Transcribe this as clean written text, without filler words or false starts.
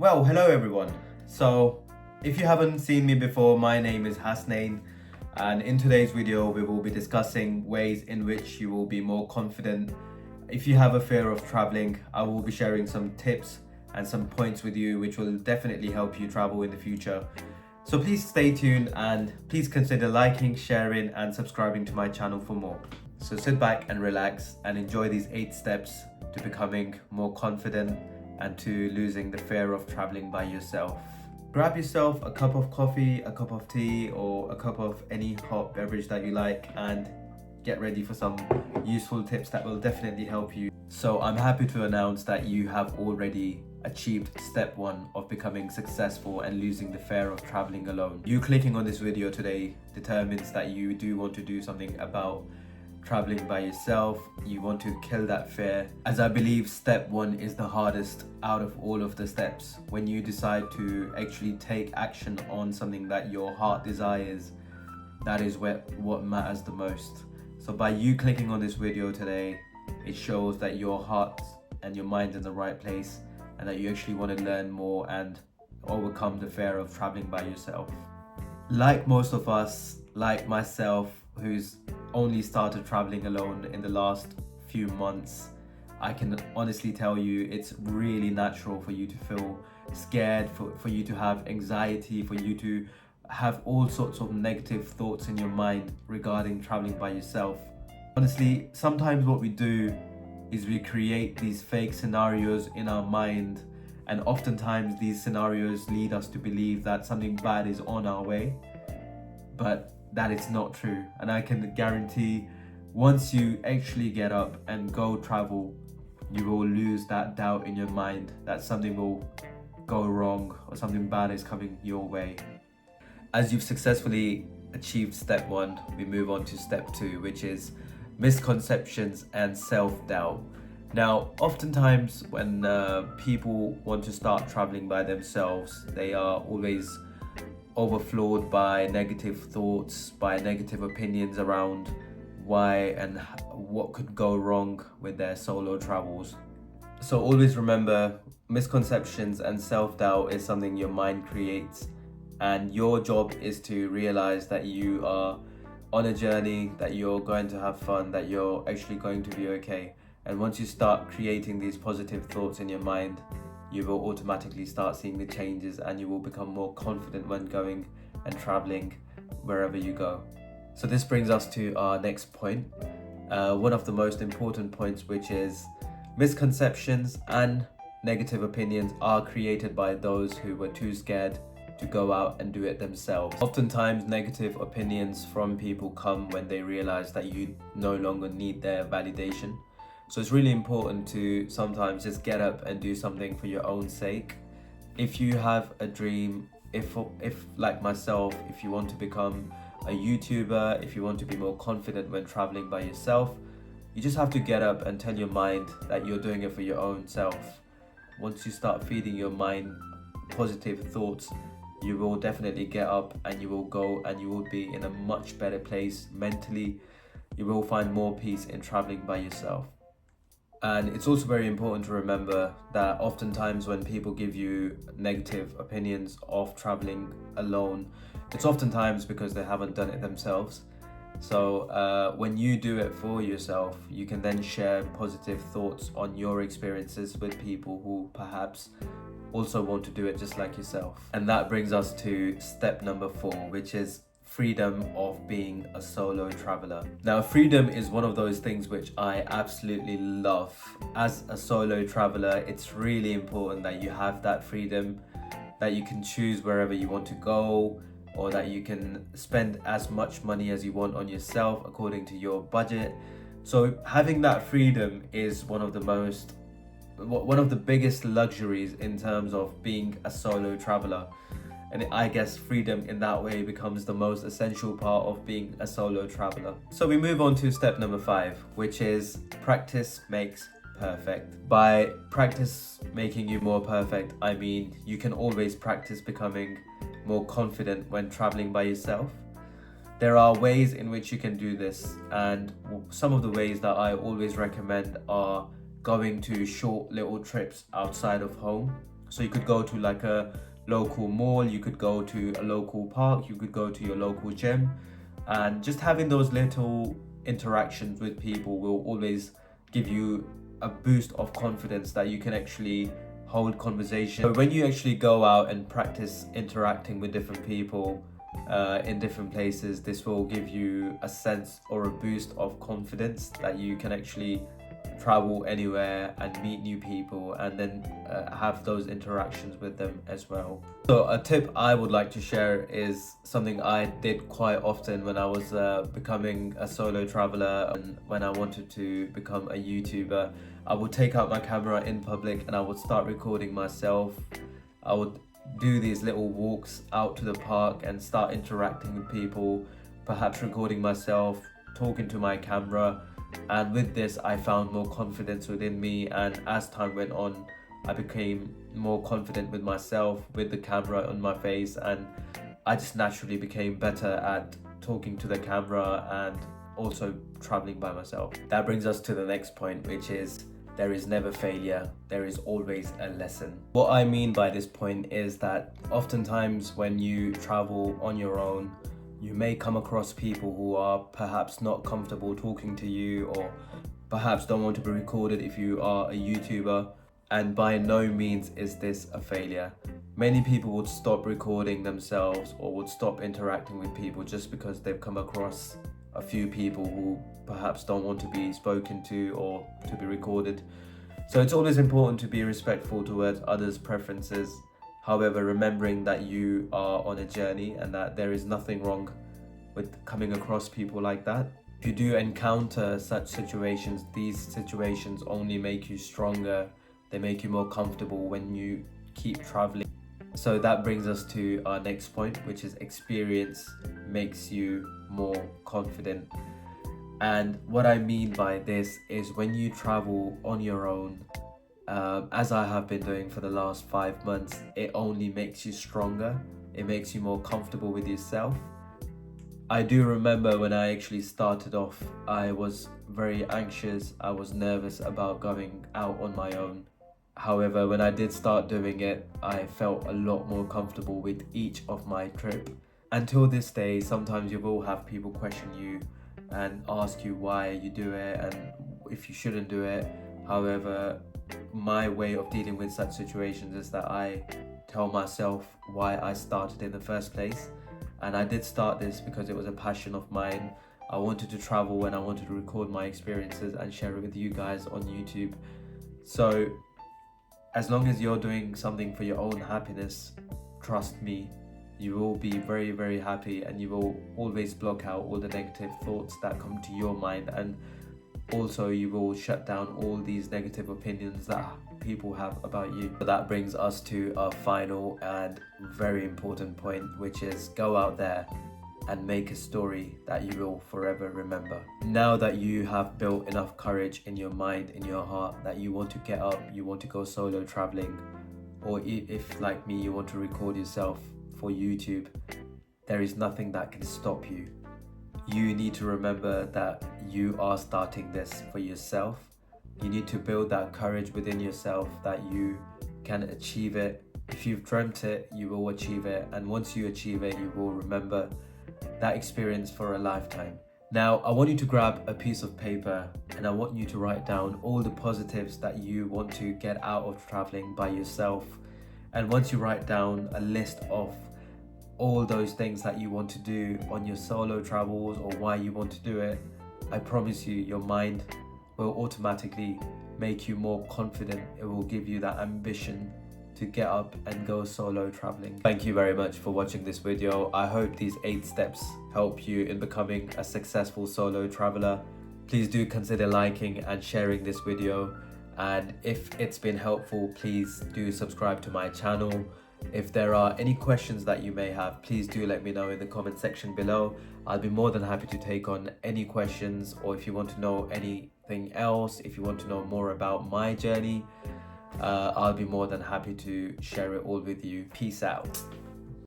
Well, hello everyone. So, if you haven't seen me before, my name is Hasnain, and in today's video, we will be discussing ways in which you will be more confident. If you have a fear of traveling, I will be sharing some tips and some points with you which will definitely help you travel in the future. So, please stay tuned and please consider liking, sharing, and subscribing to my channel for more. So, sit back and relax and enjoy these 8 steps to becoming more confident and to losing the fear of traveling by yourself. Grab yourself a cup of coffee, a cup of tea, or a cup of any hot beverage that you like and get ready for some useful tips that will definitely help you. So I'm happy to announce that you have already achieved step 1 of becoming successful and losing the fear of traveling alone. You clicking on this video today determines that you do want to do something about traveling by yourself. You want to kill that fear, as I believe step 1 is the hardest out of all of the steps. When you decide to actually take action on something that your heart desires, that is what matters the most. So by you clicking on this video today, it shows that your heart and your mind in the right place and that you actually want to learn more and overcome the fear of traveling by yourself. Like most of us, like myself, who's only started traveling alone in the last few months, I can honestly tell you it's really natural for you to feel scared, for you to have anxiety, for you to have all sorts of negative thoughts in your mind regarding traveling by yourself. Honestly, sometimes what we do is we create these fake scenarios in our mind, and oftentimes these scenarios lead us to believe that something bad is on our way, but that is not true. And I can guarantee once you actually get up and go travel, you will lose that doubt in your mind that something will go wrong or something bad is coming your way. As you've successfully achieved step 1, we move on to step 2, which is misconceptions and self-doubt. Now, oftentimes when people want to start traveling by themselves, they are always overflowed by negative thoughts, by negative opinions around why and what could go wrong with their solo travels. So always remember, misconceptions and self-doubt is something your mind creates, and your job is to realize that you are on a journey, that you're going to have fun, that you're actually going to be okay. And once you start creating these positive thoughts in your mind, you will automatically start seeing the changes and you will become more confident when going and traveling wherever you go. So this brings us to our next point, one of the most important points, which is misconceptions and negative opinions are created by those who were too scared to go out and do it themselves. Oftentimes negative opinions from people come when they realize that you no longer need their validation. So it's really important to sometimes just get up and do something for your own sake. If you have a dream, if like myself, if you want to become a YouTuber, if you want to be more confident when traveling by yourself, you just have to get up and tell your mind that you're doing it for your own self. Once you start feeding your mind positive thoughts, you will definitely get up and you will go and you will be in a much better place mentally. You will find more peace in traveling by yourself. And it's also very important to remember that oftentimes when people give you negative opinions of traveling alone, it's oftentimes because they haven't done it themselves. So when you do it for yourself, you can then share positive thoughts on your experiences with people who perhaps also want to do it just like yourself. And that brings us to step number 4, which is freedom of being a solo traveler. Now, freedom is one of those things which I absolutely love. As a solo traveler, it's really important that you have that freedom, that you can choose wherever you want to go, or that you can spend as much money as you want on yourself according to your budget. So having that freedom is one of the biggest luxuries in terms of being a solo traveler. And I guess freedom in that way becomes the most essential part of being a solo traveler. So we move on to step number 5, which is practice makes perfect. By practice making you more perfect, I mean you can always practice becoming more confident when traveling by yourself. There are ways in which you can do this, and some of the ways that I always recommend are going to short little trips outside of home. So you could go to like a local mall, you could go to a local park, you could go to your local gym, and just having those little interactions with people will always give you a boost of confidence that you can actually hold conversation. So when you actually go out and practice interacting with different people in different places, this will give you a sense or a boost of confidence that you can actually travel anywhere and meet new people and then have those interactions with them as well. So a tip I would like to share is something I did quite often when I was becoming a solo traveler and when I wanted to become a YouTuber. I would take out my camera in public and I would start recording myself. I would do these little walks out to the park and start interacting with people, perhaps recording myself, talking to my camera. And with this, I found more confidence within me, and as time went on, I became more confident with myself, with the camera on my face, and I just naturally became better at talking to the camera and also traveling by myself. That brings us to the next point, which is there is never failure, there is always a lesson. What I mean by this point is that oftentimes when you travel on your own, you may come across people who are perhaps not comfortable talking to you, or perhaps don't want to be recorded if you are a YouTuber, and by no means is this a failure. Many people would stop recording themselves or would stop interacting with people just because they've come across a few people who perhaps don't want to be spoken to or to be recorded. So it's always important to be respectful towards others' preferences. However, remembering that you are on a journey and that there is nothing wrong with coming across people like that. If you do encounter such situations, these situations only make you stronger. They make you more comfortable when you keep traveling. So that brings us to our next point, which is experience makes you more confident. And what I mean by this is when you travel on your own, as I have been doing for the last 5 months, it only makes you stronger. It makes you more comfortable with yourself. I do remember when I actually started off, I was very anxious. I was nervous about going out on my own. However, when I did start doing it, I felt a lot more comfortable with each of my trip. Until this day, sometimes you will have people question you and ask you why you do it and if you shouldn't do it. However, my way of dealing with such situations is that I tell myself why I started in the first place. And I did start this because it was a passion of mine. I wanted to travel and I wanted to record my experiences and share it with you guys on YouTube. So as long as you're doing something for your own happiness, trust me, you will be very, very happy, and you will always block out all the negative thoughts that come to your mind, and also you will shut down all these negative opinions that people have about you. So that brings us to our final and very important point, which is go out there and make a story that you will forever remember. Now that you have built enough courage in your mind, in your heart, that you want to get up, you want to go solo traveling, or if like me, you want to record yourself for YouTube, there is nothing that can stop you. You need to remember that you are starting this for yourself. You need to build that courage within yourself that you can achieve it. If you've dreamt it, you will achieve it. And once you achieve it, you will remember that experience for a lifetime. Now, I want you to grab a piece of paper and I want you to write down all the positives that you want to get out of traveling by yourself. And once you write down a list of all those things that you want to do on your solo travels or why you want to do it, I promise you, your mind will automatically make you more confident. It will give you that ambition to get up and go solo traveling. Thank you very much for watching this video. I hope these 8 steps help you in becoming a successful solo traveler. Please do consider liking and sharing this video. And if it's been helpful, please do subscribe to my channel. If there are any questions that you may have, please do let me know in the comment section below. I'll be more than happy to take on any questions, or if you want to know anything else, if you want to know more about my journey, I'll be more than happy to share it all with you. Peace out.